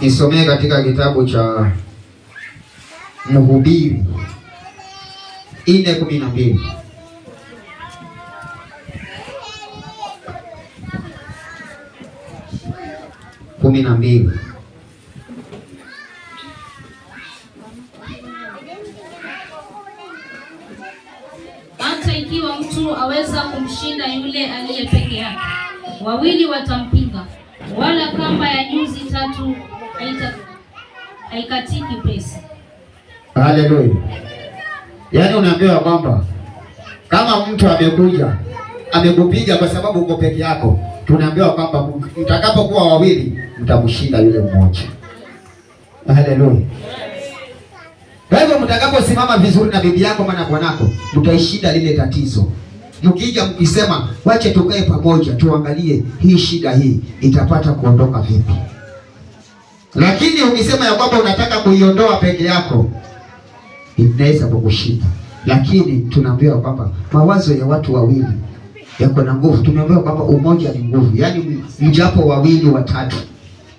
Nisomee katika kitabu cha Mhubiri 4:12. Hata ikiwa mtu aweza kumshinda yule aliye peke yake, wawili watampinga, wala kamba ya nyuzi tatu haikatiki pesi. Haleluya. Yaani unaambiwa kwamba kama mtu amekupiga kwa sababu uko peke yako, tunaambiwa kwamba mtakapokuwa wawili mtamshinda yule mmoja. Haleluya. Kwa hivyo mtakaposimama vizuri na bibi yako maana bwanako, mtaishinda lile tatizo. Mkija mkisema wache tukae pamoja tuangalie hii shida hii itapata kuondoka vipi. Lakini ukisema ya kwamba unataka kuiondoa peke yako, inaweza kukushinda. Lakini tunaambiwa kwamba mawazo ya watu wawili yako na nguvu. Tumeambiwa kwamba umoja ni nguvu. Yaani mjapo wawili watatu,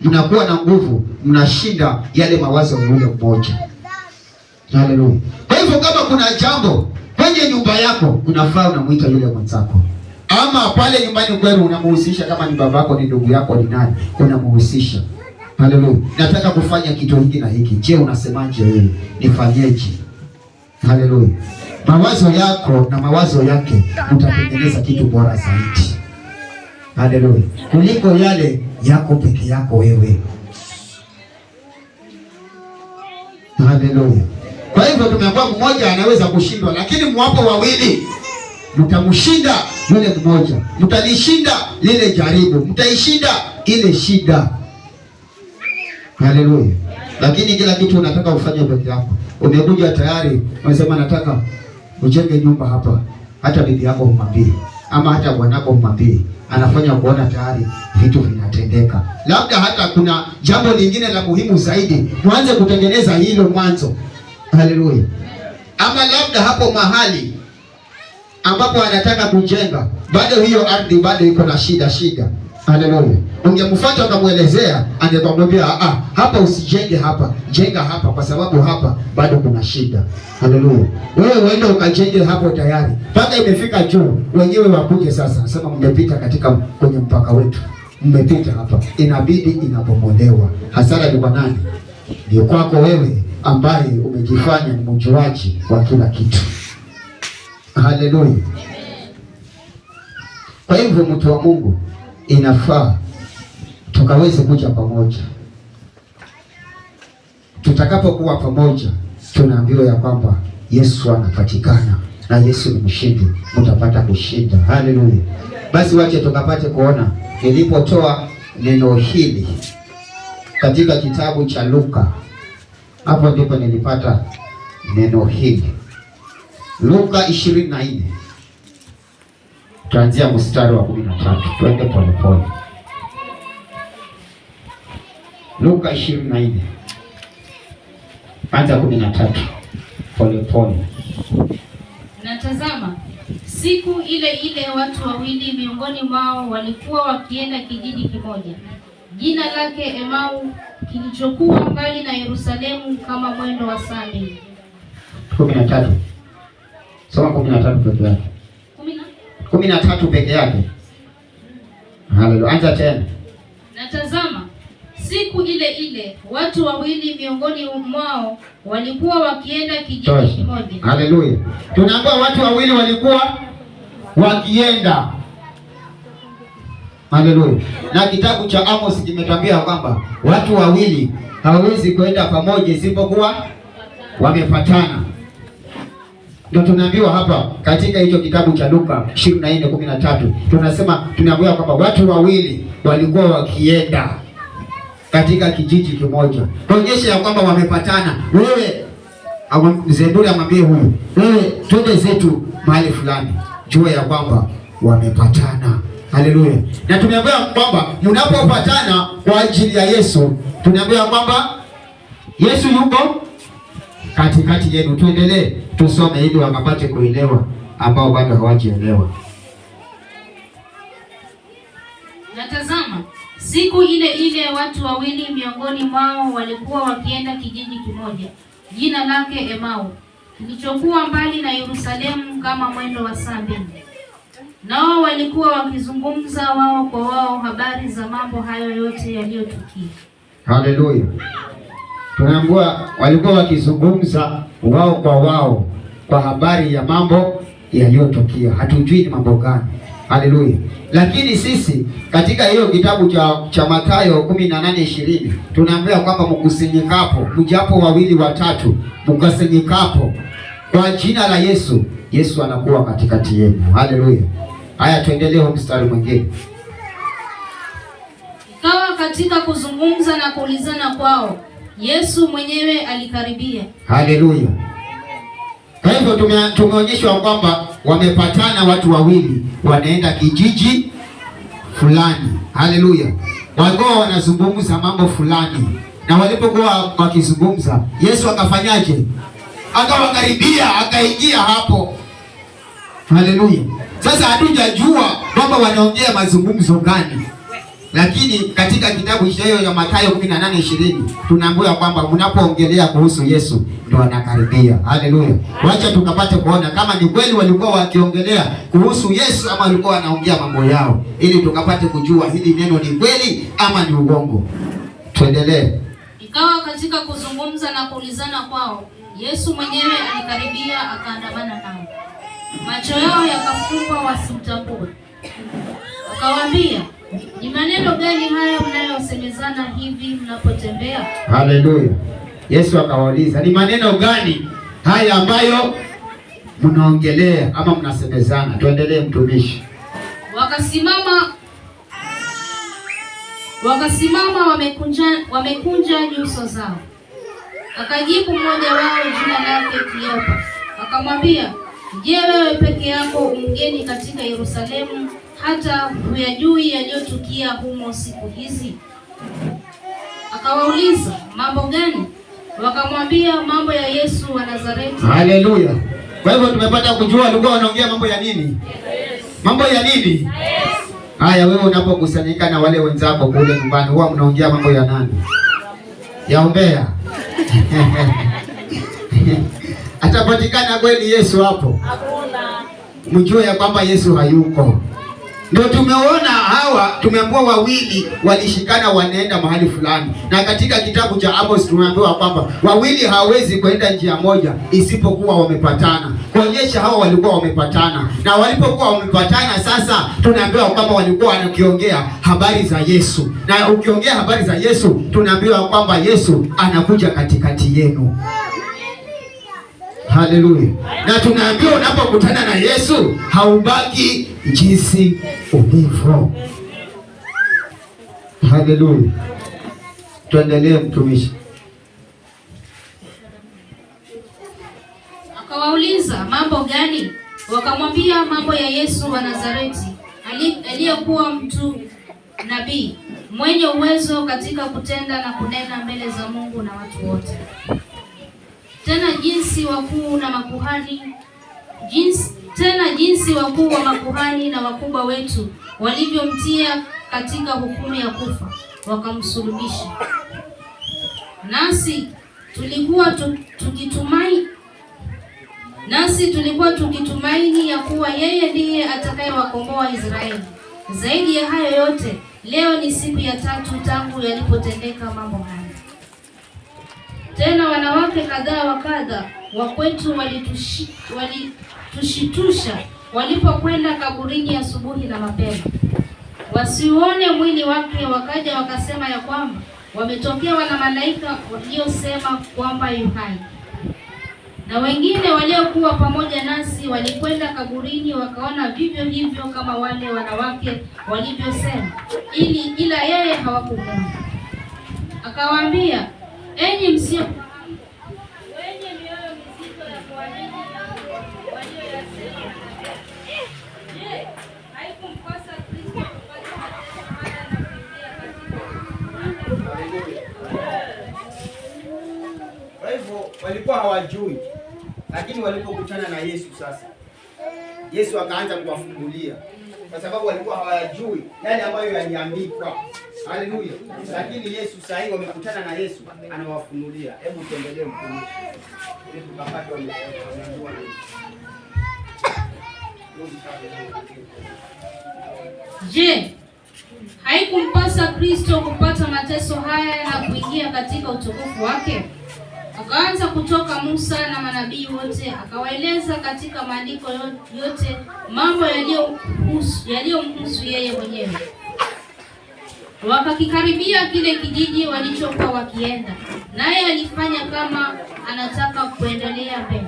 mnakuwa na nguvu, mnashinda yale mawazo ya yule mmoja. Haleluya. Kwa hivyo kama kuna jambo kwenye nyumba yako, unafaa unamuita yule mwenzako. Ama pale nyumbani kwenu unamuhusisha, kama ni babako, ni ndugu yako, ni nani, unamuhusisha. Haleluya. Nataka kufanya kitu hiki na hiki. Je, unasemaje wewe? Nifanyeje? Haleluya. Mawazo yako na mawazo yake mtatengeneza kitu bora zaidi. Haleluya. Kuliko yale yako peke yako wewe. Haleluya. Kwa hivyo tumeambiwa mmoja anaweza kushindwa, lakini mwapo wawili mtamshinda yule mmoja. Mtalishinda lile jaribu, mtaishinda ile shida. Haleluya. Lakini kila kitu unataka ufanye peke yako. Umekuja tayari, unasema nataka ujenge nyumba hapa. Hata bibi yako humwambie, ama hata bwanako humwambie, anafanya kuona tayari vitu vinatendeka. Labda hata kuna jambo lingine la muhimu zaidi, mwanze kutengeneza hilo mwanzo. Haleluya. Ama labda hapo mahali ambapo anataka kujenga, bado hiyo ardhi bado iko na shida. Haleluya. Ungemfuata ukamuelezea, angekwambia hapa usijenge hapa, jenga hapa kwa sababu hapa bado kuna shida. Haleluya. Wewe uende ukajenge hapo tayari. Mpaka imefika juu, wenyewe wakuje sasa. Nasema mmepita kwenye mpaka wetu. Mmepita hapa. Inabidi inapomolewa. Hasara ni kwa nani? Ni kwako wewe ambaye umejifanya ni mjuaji wa kila kitu. Haleluya. Kwa hivyo mtu wa Mungu, inafaa tukaweze kuja pamoja. Tutakapokuwa pamoja, tunaambiwa ya kwamba Yesu anapatikana na Yesu ni mshindi, mtapata kushinda. Haleluya. Basi wache tukapate kuona nilipotoa neno hili katika kitabu cha Luka. Hapo ndipo nilipata neno hili. Luka 24. Tuanzia mstari wa 13. Twende polepole. Luka 24. Anza 13. Polepole. Na tazama, siku ile ile watu wawili miongoni mwao walikuwa wakienda kijiji kimoja, jina lake Emau, kilichokuwa mbali na Yerusalemu kama mwendo wa saa 2. 13. Soma 13 peke yake. 13 peke yake. Haleluya. Anza tena. Na tazama, siku ile ile watu wawili miongoni mwao walikuwa wakienda kijiji kimoja. Haleluya. Tunaambiwa watu wawili walikuwa wakienda. Haleluya. Na kitabu cha Amos kimetambia kwamba watu wawili hawawezi kwenda pamoja isipokuwa wamepatana. Ndio tunaambiwa hapa katika hicho kitabu cha Luka 24:13. Tunaambiwa kwamba watu wawili walikuwa wakienda katika kijiji kimoja. Kuonyesha ya kwamba wamepatana. Wewe Zeburi amwambie huyu, wewe twende zetu mahali fulani. Jua ya kwamba wamepatana. Haleluya. Na tumeambiwa kwamba mnapopatana kwa ajili ya Yesu, tumeambiwa kwamba Yesu yuko katikati yenu. Tuendelee tusome ili wakapate kuelewa ambao bado hawajielewa. Na tazama, siku ile ile watu wawili miongoni mwao walikuwa wakienda kijiji kimoja, jina lake Emau, kilichokuwa mbali na Yerusalemu kama mwendo wa saa 2. Nao walikuwa wakizungumza wao kwa wao habari za mambo hayo yote yaliyotukia. Haleluya. Tunaambiwa walikuwa wakizungumza wao kwa wao kwa habari ya mambo yaliyotukia. Hatujui ni mambo gani. Haleluya. Lakini sisi katika hiyo kitabu cha Mathayo 18:20 tunaambiwa kwamba mkusanyikapo, mjapo 2 watatu, mkusanyikapo kwa jina la Yesu, Yesu anakuwa katikati yenu. Haleluya. Haya, tuendelee mstari mwingine. Ikawa katika kuzungumza na kuulizana kwao, Yesu mwenyewe alikaribia. Haleluya. Kwa hivyo tumeonyeshwa kwamba wamepatana watu wawili wanaenda kijiji fulani. Haleluya. Walikuwa wanazungumza mambo fulani, na walipokuwa wakizungumza, Yesu akafanyaje? Akawakaribia, akaingia hapo. Haleluya. Sasa hatujajua kwamba wanaongea mazungumzo gani, lakini katika kitabu hicho ya Mathayo 18:20 tunaambiwa kwamba mnapoongelea kuhusu Yesu ndio anakaribia. Haleluya. Wacha tukapate kuona kama ni kweli walikuwa wakiongelea kuhusu Yesu ama walikuwa wanaongea mambo yao, ili tukapate kujua hili neno ni kweli ama ni uongo. Tuendelee. Ikawa katika kuzungumza na kuulizana kwao, Yesu mwenyewe alikaribia, akaandamana nao. Macho yao yakafungwa wasimtambue. Akawaambia, ni maneno gani haya mnayosemezana hivi mnapotembea? Haleluya. Yesu akawauliza, ni maneno gani haya ambayo mnaongelea ama mnasemezana? Tuendelee mtumishi. Wakasimama wamekunja nyuso zao. Akajibu mmoja wao, jina lake Kleopa, akamwambia, je, wewe peke yako mgeni katika Yerusalemu hata huyajui yaliyotukia humo siku hizi? Akawauliza, mambo gani? Wakamwambia, mambo ya Yesu wa Nazareti. Haleluya. Kwa hivyo tumepata kujua walikuwa wanaongea mambo ya nini? Mambo ya nini? Haya, wewe unapokusanyika na wale wenzako kule nyumbani, huwa mnaongea mambo ya nani? Ya umbea? Atapatikana kweli Yesu hapo? Hakuna. Mjue ya kwamba Yesu hayuko. Ndio tumeona hawa, tumeambiwa wawili walishikana wanaenda mahali fulani, na katika kitabu cha Amos tumeambiwa kwamba wawili hawawezi kwenda njia moja isipokuwa wamepatana, kuonyesha hawa walikuwa wamepatana. Na walipokuwa wamepatana, sasa tunaambiwa kwamba walikuwa wanakiongea habari za Yesu, na ukiongea habari za Yesu tunaambiwa kwamba Yesu anakuja katikati yenu. Haleluya. Na tunaambiwa unapokutana na Yesu haubaki jinsi ulivyo. Haleluya. Tuendelee mtumishi. Akawauliza, mambo gani? Wakamwambia, mambo ya Yesu wa Nazareti, aliyekuwa mtu nabii, mwenye uwezo katika kutenda na kunena mbele za Mungu na watu wote. Tena jinsi wakuu wa makuhani na wakubwa wetu walivyomtia katika hukumu ya kufa, wakamsulubisha. Nasi tulikuwa tukitumaini ya kuwa yeye ndiye atakayewakomboa Israeli. Zaidi ya hayo yote, leo ni siku ya 3 tangu yalipotendeka mambo haya. Tena wanawake kadhaa wa kadha wa kwetu walitushitusha walipokwenda kaburini asubuhi na mapema, wasiuone mwili wake. Wakaja wakasema ya kwamba wametokewa na malaika waliosema kwamba yu hai. Na wengine waliokuwa pamoja nasi walikwenda kaburini, wakaona vivyo hivyo kama wale wanawake walivyosema, ila yeye hawakumwona. Akawaambia, enyi msio wenye mioyo mizito ya kuamini walioyasema. Je, haikumpasa Kristo kupata haya na kuingia katika? Kwa hivyo walikuwa hawajui, lakini walipokutana na Yesu sasa, Yesu akaanza kuwafungulia kwa sababu walikuwa hawayajui yale ambayo yaliandikwa. Haleluya! Lakini Yesu sasa hivi wamekutana na Yesu, anawafunulia. Hebu tuendelee mtumishi, ili tukapate wameambiwa na Je, haikumpasa Kristo kupata mateso haya na kuingia katika utukufu wake? Akaanza kutoka Musa na manabii wote, akawaeleza katika maandiko yote mambo yaliyomhusu yeye mwenyewe. Wakakikaribia kile kijiji walichokuwa wakienda, naye alifanya kama anataka kuendelea mbele.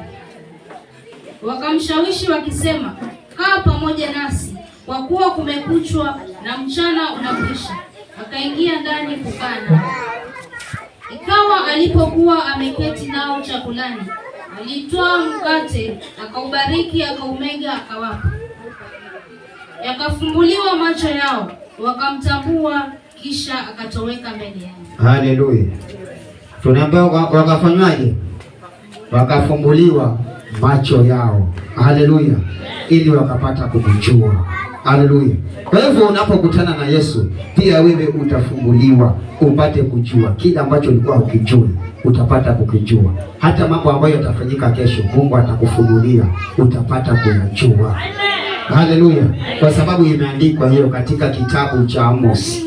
Wakamshawishi wakisema, kaa pamoja nasi, kwa kuwa kumekuchwa na mchana unakwisha. Akaingia ndani kukaa nao. Ikawa alipokuwa ameketi nao chakulani, alitwaa mkate, akaubariki, akaumega, akawapa. Yakafumbuliwa macho yao, wakamtambua, kisha akatoweka mbele yao. Haleluya. Tunaambiwa wakafanywaje? Wakafumbuliwa macho yao. Haleluya. Ili wakapata kumjua. Haleluya. Kwa hivyo unapokutana na Yesu, pia wewe utafumbuliwa upate kujua kile ambacho ulikuwa ukijui, utapata kukijua. Hata mambo ambayo yatafanyika kesho, Mungu atakufunulia, utapata kuyajua. Haleluya. Kwa sababu imeandikwa hiyo katika kitabu cha Amos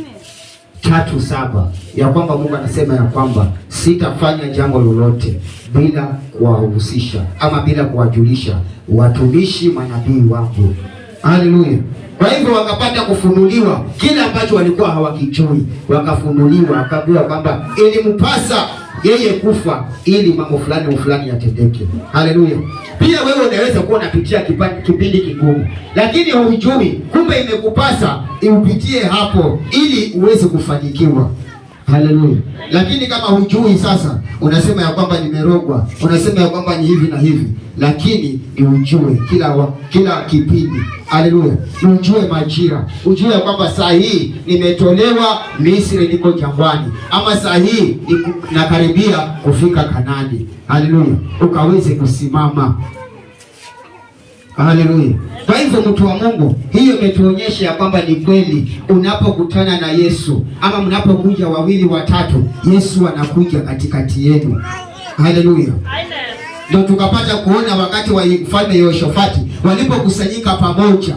3:7 ya kwamba Mungu anasema ya kwamba sitafanya jambo lolote bila kuwahusisha ama bila kuwajulisha watumishi manabii wangu. Haleluya. Kwa hivyo wakapata kufunuliwa kile ambacho walikuwa hawakijui, wakafunuliwa, wakaambiwa kwamba ilimpasa yeye kufa ili mambo fulani yatendeke. Haleluya. Pia wewe unaweza kuwa unapitia kipindi kigumu, lakini hujui, kumbe imekupasa upitie hapo ili uweze kufanikiwa. Haleluya. Lakini kama hujui, sasa unasema ya kwamba nimerogwa, unasema ya kwamba ni hivi na hivi, lakini ni ujue kila kipindi. Haleluya. Ujue majira, ujue ya kwamba saa hii nimetolewa Misri, niko jangwani, ama saa hii nakaribia kufika Kanani. Haleluya. Ukaweze kusimama. Haleluya. Kwa hivyo mtu wa Mungu, hiyo imetuonyesha ya kwamba ni kweli unapokutana na Yesu ama mnapokuja wawili watatu, Yesu anakuja katikati yenu. Haleluya. Ndio tukapata kuona wakati wa mfalme Yehoshafati walipokusanyika pamoja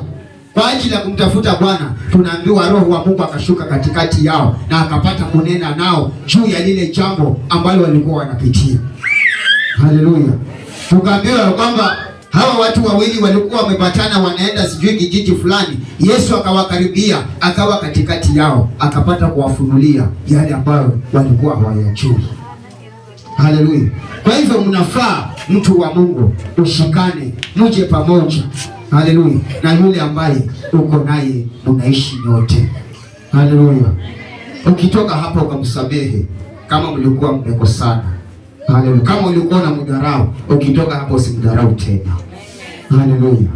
kwa ajili ya kumtafuta Bwana, tunaambiwa Roho wa Mungu akashuka katikati yao na akapata kunena nao juu ya lile jambo ambalo walikuwa wanapitia. Haleluya. Tukaambiwa kwamba hawa watu wawili walikuwa wamepatana, wanaenda sijui kijiji fulani. Yesu akawakaribia, akawa katikati yao, akapata kuwafunulia yale ambayo walikuwa hawayajui. Haleluya. Kwa hivyo mnafaa, mtu wa Mungu, ushikane, muje pamoja. Haleluya. Na yule ambaye uko naye unaishi nyote. Haleluya. Ukitoka hapo ukamsamehe kama mlikuwa mmekosana. Haleluya. Kama ulikuwa na mdharau, ukitoka hapo usimdharau tena. Haleluya.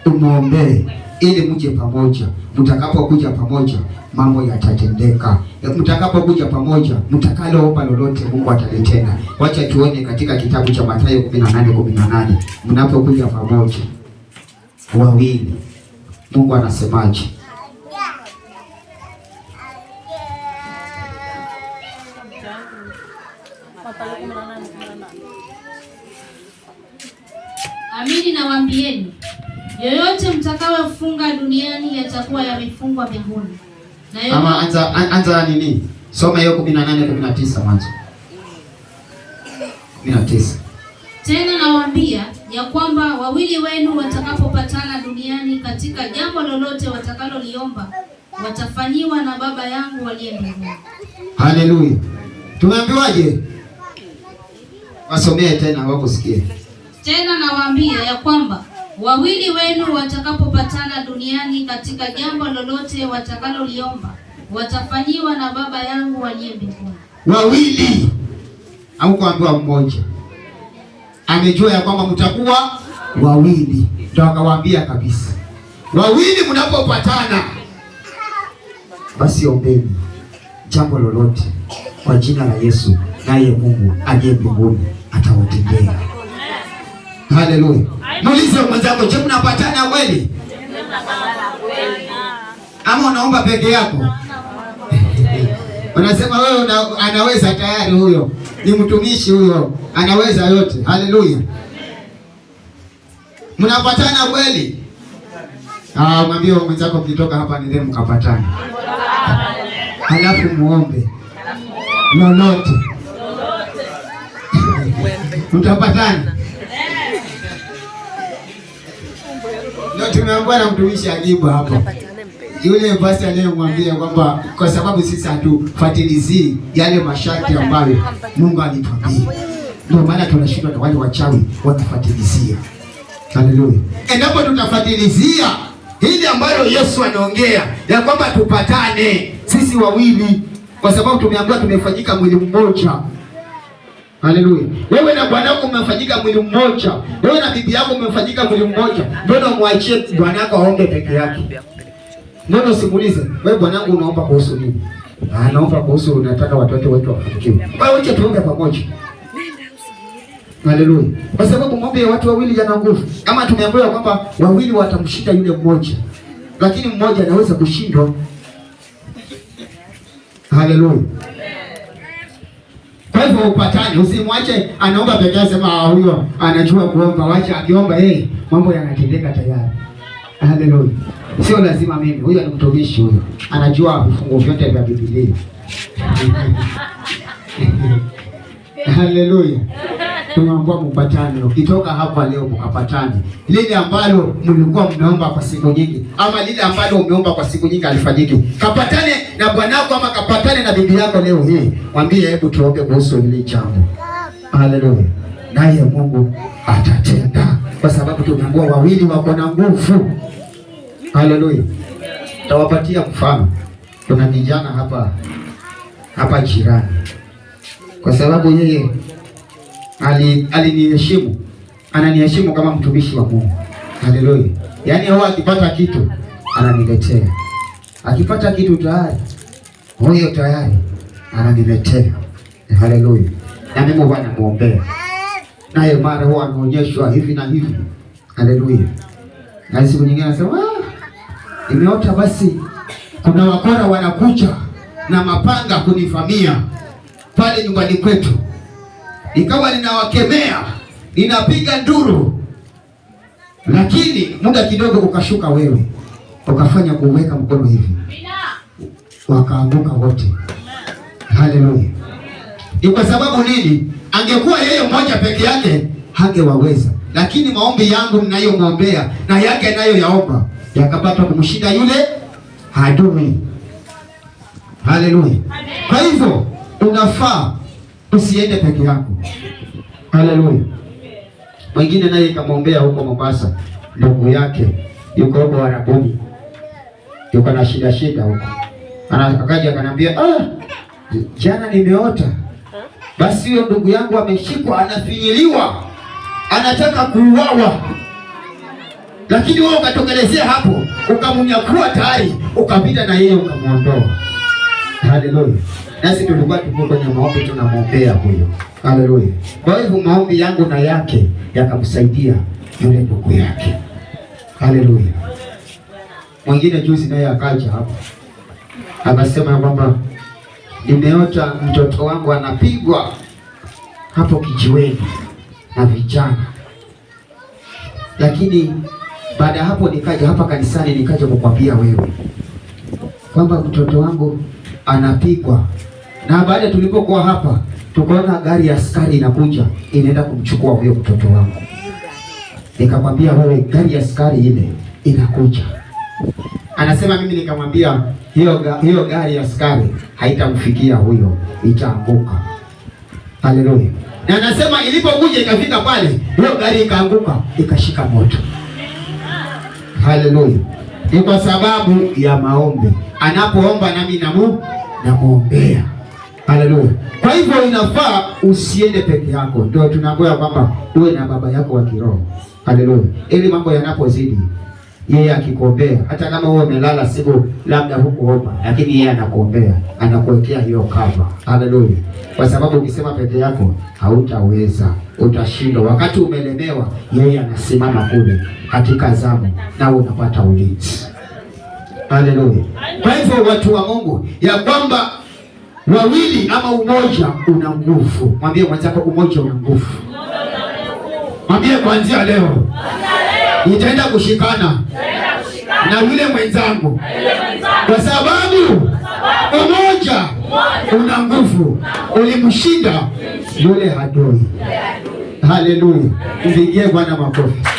Umuombee ili mje pamoja. Mtakapokuja pamoja, mambo yatatendeka. Mtakapokuja pamoja, mtakaloomba lolote Mungu atalitenda. Wacha tuone katika kitabu cha Mathayo 18:18. Mnapokuja pamoja wawili, Mungu anasemaje? Amini nawaambieni, yoyote mtakayofunga duniani yatakuwa yamefungwa mbinguni. Na ama anza nini? Soma hiyo 18:19 mwanzo. 19. Tena nawaambia ya kwamba wawili wenu watakapopatana duniani katika jambo lolote watakaloliomba, watafanyiwa na Baba yangu aliye mbinguni. Haleluya. Tumeambiwaje? Wasomee tena wakusikie. Tena nawaambia ya kwamba wawili wenu watakapopatana duniani katika jambo lolote watakaloliomba, watafanyiwa na Baba yangu aliye mbinguni. Wawili. Au kuambiwa mmoja. Amejua ya kwamba mtakuwa wawili. Ndio akawaambia kabisa, wawili mnapopatana, basi ombeni jambo lolote kwa jina la Yesu, naye Mungu aliye mbinguni atawatendea. Haleluya. Muulize mwenzako, je, mnapatana kweli? ama unaomba peke yako? Unasema wewe anaweza tayari, huyo ni mtumishi, huyo anaweza yote. Haleluya. Mnapatana kweli? Mwambie mwenzako mkitoka hapa ndio mkapatana. Halafu muombe lolote. Mtapatana. Ndio tumeambiwa na mtumishi ajibu hapo. Yule basi aliyemwambia kwamba kwa sababu sisi hatufuatilizii yale masharti ambayo Mungu alituambia, ndio maana tunashindwa na wale wachawi wanafuatilizia. Haleluya. Endapo tutafuatilizia hili ambalo Yesu anaongea ya kwamba tupatane sisi wawili, kwa sababu tumeambiwa tumefanyika mwili mmoja. Haleluya. Wewe na bwana wako umefanyika mwili mmoja. Wewe na bibi yako umefanyika mwili mmoja. Mbona umwachie bwana wako aombe peke yake? Mbona usimuulize, wewe bwanangu unaomba kuhusu nini? Naomba kuhusu unataka watoto wetu wafanikiwe. Wewe wacha tuombe pamoja. Haleluya. Kwa sababu maombi ya watu wawili yana nguvu. Kama tumeambiwa kwamba wawili watamshinda yule mmoja, lakini mmoja anaweza kushindwa. Haleluya. Kwa hivyo upatane, usimwache anaomba peke yake, sema huyo anajua kuomba, wacha akiomba yeye mambo yanatendeka tayari. Haleluya. Sio lazima mimi, huyo ni mtumishi, huyo anajua vifungu vyote vya Biblia. Haleluya. Tunaomba mpatane. Ukitoka hapa leo mkapatane. Lile ambalo mlikuwa mnaomba kwa siku nyingi, ama lile ambalo umeomba kwa siku nyingi alifanyike. Kapatane na bwanako ama kapatane na bibi yako leo hii. Mwambie hebu tuombe kuhusu hili jambo. Haleluya. Naye Mungu atatenda, kwa sababu tumeambiwa wawili wako na nguvu. Haleluya. Tawapatia mfano. Kuna kijana hapa jirani. Kwa sababu yeye aliniheshimu, ananiheshimu kama mtumishi wa Mungu. Haleluya. Yaani huwa akipata kitu ananiletea. Akipata kitu tayari, huyo tayari ananiletea. Haleluya. Na mimi huwa namuombea. Naye mara huwa anaonyeshwa hivi na hivi. Haleluya. Na siku nyingine anasema, nimeota basi kuna wakora wanakuja na mapanga kunivamia pale nyumbani kwetu. Nikawa ninawakemea, ninapiga nduru, lakini muda kidogo ukashuka wewe, ukafanya kuweka mkono hivi, wakaanguka wote. Haleluya. Ni kwa sababu nini? Angekuwa yeye mmoja peke yake hangewaweza, lakini maombi yangu ninayomwombea na yake nayo yaomba yakapata kumshinda yule adui. Haleluya. Kwa hivyo unafaa usiende peke yako. Haleluya. Mwingine naye kamwombea huko Mombasa, ndugu yake yuko huko Arabuni, yuko na shida huko. Akaja akanambia, jana nimeota basi huyo ndugu yangu ameshikwa, anafinyiliwa, anataka kuuawa. Lakini wewe ukatokelezea hapo, ukamnyakua tayari, ukapita na yeye ukamuondoa. Haleluya. Nasi tulikuwa tuko kwenye maombi tunamwombea huyo. Haleluya. Kwa hivyo maombi yangu na yake yakamsaidia yule ndugu yake. Haleluya. Mwingine juzi naye akaja hapo, akasema kwamba nimeota mtoto wangu anapigwa hapo kijiweni na vijana. Lakini baada ya hapo nikaja hapa kanisani, nikaja kukwambia wewe kwamba mtoto wangu anapigwa. Na baada tulipokuwa hapa tukaona gari ya askari inakuja inaenda kumchukua huyo mtoto wangu. Nikamwambia wewe, gari ya askari ile inakuja. Anasema mimi, nikamwambia hiyo gari ya askari haitamfikia huyo, itaanguka. Haleluya. Na anasema ilipokuja ikafika pale, hiyo gari ikaanguka, ikashika moto. Haleluya. Ni kwa sababu ya maombi. Anapoomba nami namuombea. Haleluya. Kwa hivyo inafaa usiende peke yako. Ndio tunaambiwa kwamba uwe na baba yako wa kiroho. Haleluya. Ili mambo yanapozidi, yeye akikuombea, hata kama wewe umelala siku labda hukuomba, lakini yeye anakuombea, anakuwekea hiyo cover. Haleluya. Kwa sababu ukisema peke yako hautaweza, utashindwa. Wakati umelemewa, yeye anasimama kule katika zamu na unapata ulinzi. Haleluya. Kwa hivyo watu wa Mungu, ya kwamba wawili ama umoja una nguvu. Mwambie mwenzako umoja una nguvu. Mwambie kuanzia leo nitaenda kushikana na yule mwenzangu, kwa sababu umoja una nguvu. Ulimshinda yule adui. Haleluya. Mpigie Bwana makofi.